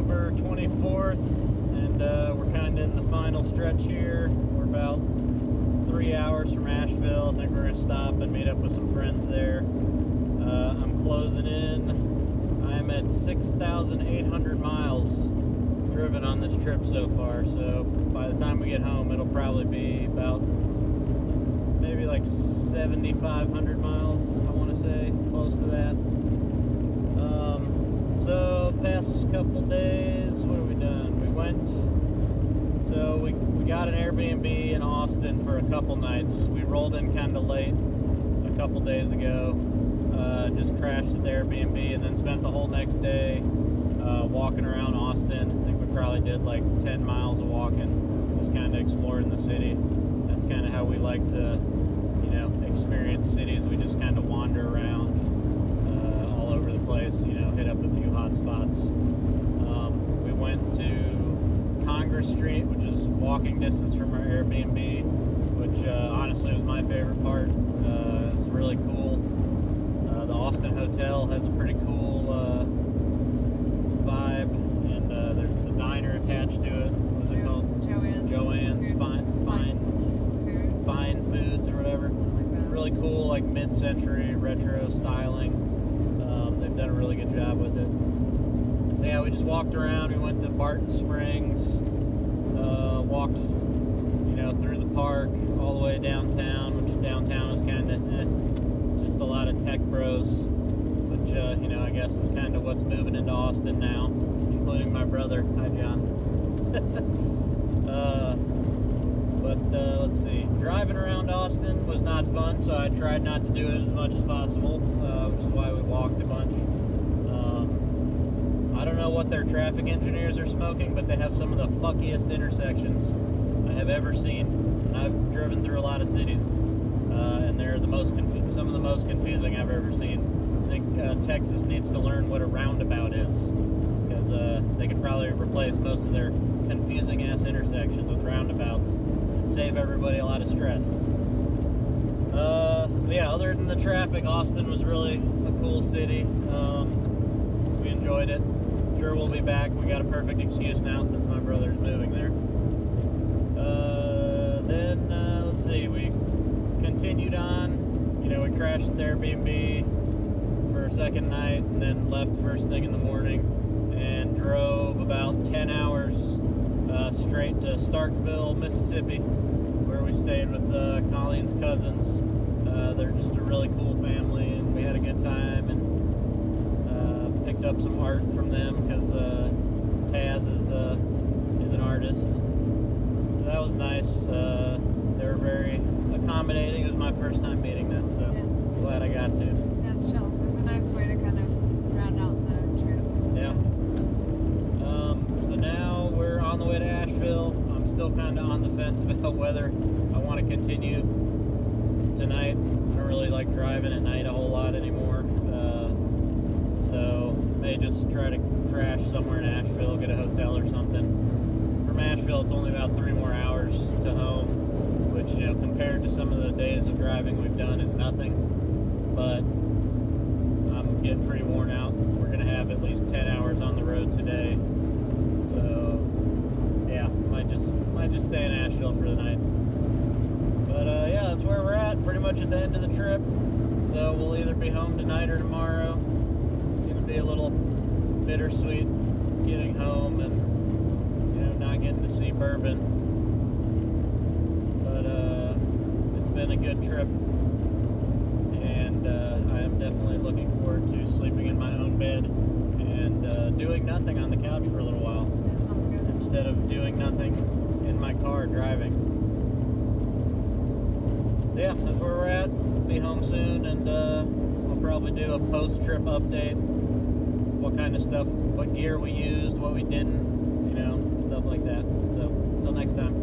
October 24th, and we're kind of in the final stretch here. We're about 3 hours from Asheville. I think we're going to stop and meet up with some friends there. I'm closing in. I'm at 6,800 miles driven on this trip so far, so by the time we get home, it'll probably be about maybe like 7,500 miles, I want to say, close to that. So past couple days, what have we done? We got an Airbnb in Austin for a couple nights. We rolled in kind of late a couple days ago, just crashed at the Airbnb, and then spent the whole next day walking around Austin. I think we probably did like 10 miles of walking, just kind of exploring the city. That's kind of how we like to, experience cities. We just kind of wander around all over the place, hit up a few hot spots. We went to Congress Street, which is walking distance from our Airbnb, which honestly was my favorite part. It was really cool. The Austin Hotel has a pretty cool vibe, and there's the diner attached to it. What's it called? Joanne's Fine Foods or whatever. Like that. Really cool, like mid-century retro styling. They've done a really good job with it. Yeah, we just walked around. We went to Barton Springs, walked, through the park all the way downtown, which downtown is kind of just a lot of tech bros, which I guess is kind of what's moving into Austin now, including my brother. Hi, John. Let's see. Driving around Austin was not fun, so I tried not to do it as much as possible, which is why we walked a bunch. I don't know what their traffic engineers are smoking, but they have some of the fuckiest intersections I have ever seen. And I've driven through a lot of cities, and they're some of the most confusing I've ever seen. I think Texas needs to learn what a roundabout is, because they could probably replace most of their confusing ass intersections with roundabouts and save everybody a lot of stress. But yeah, other than the traffic, Austin was really a cool city. We enjoyed it. Sure, we'll be back. We got a perfect excuse now since my brother's moving there. Then let's see, we continued on. We crashed at the Airbnb for a second night, and then left first thing in the morning and drove about 10 hours straight to Starkville, Mississippi, where we stayed with Colleen's cousins. They're just a really cool family, and we had a good time, and picked up some art from them, because Taz is an artist. So that was nice. They were very accommodating. It was my first time meeting them, so yeah. Glad I got to. Yeah, it's chill. It was a nice way to kind of round out the trip. Yeah. So now we're on the way to Asheville. I'm still kind of on the fence about whether I want to continue tonight. I don't really like driving at night a whole lot anymore. So may just try to crash somewhere in Asheville, get a hotel or something. From Asheville, it's only about 3 more hours to home, which, compared to some of the days of driving we've done, is nothing. But I'm getting pretty worn out. We're going to have at least 10 hours on the road today. So, yeah, might just stay in Asheville for the night. But, yeah, that's where we're at, pretty much at the end of the trip. So we'll either be home tonight or tomorrow. It's going to be a little bittersweet getting home and, not getting to see Bourbon. But, it's been a good trip. And I am definitely looking forward to sleeping in my own bed and doing nothing on the couch for a little while. That sounds good. Instead of doing nothing in my car driving. Yeah, that's where we're at. Be home soon, and I'll probably do a post-trip update. What kind of stuff, what gear we used, what we didn't, stuff like that. So, until next time.